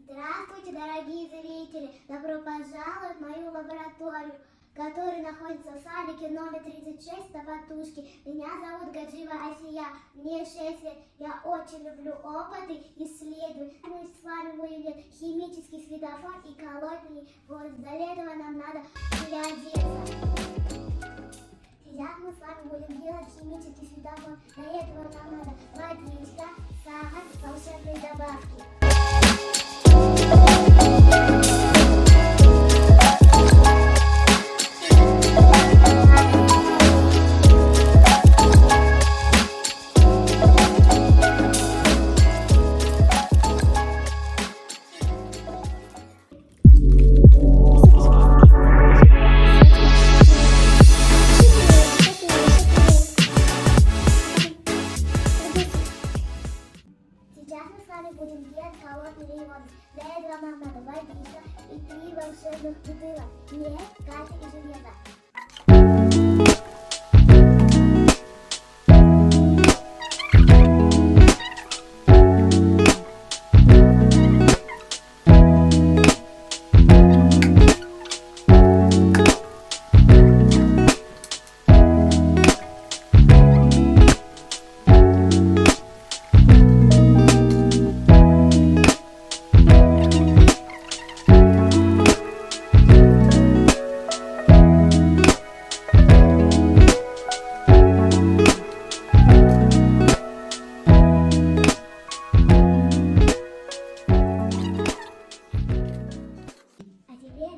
Здравствуйте, дорогие зрители! Добро пожаловать в мою лабораторию, которая находится в садике номер 36 Табатушки. Меня зовут Гаджиева Асия, мне 6 лет. Я очень люблю опыты, исследования. Мы с вами будем делать химический светофор и коллоидный воздух. Для этого нам надо переодеться. Сейчас мы с вами будем делать химический светофор. Для этого нам надо водичка, сахар, волшебные добавки. Сейчас мы с вами будем делать коллоидный воздух. Для этого нам надо водичка и 3 волшебных бутылок. Нефть, кальций и железо.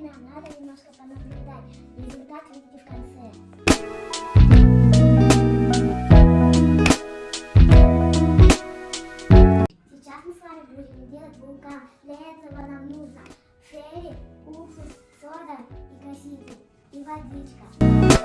Нам надо немножко понаблюдать. Результат видите в конце. Сейчас мы с вами будем делать вулкан. Для этого нам нужно шерри, уксус, сода и краситель и водичка.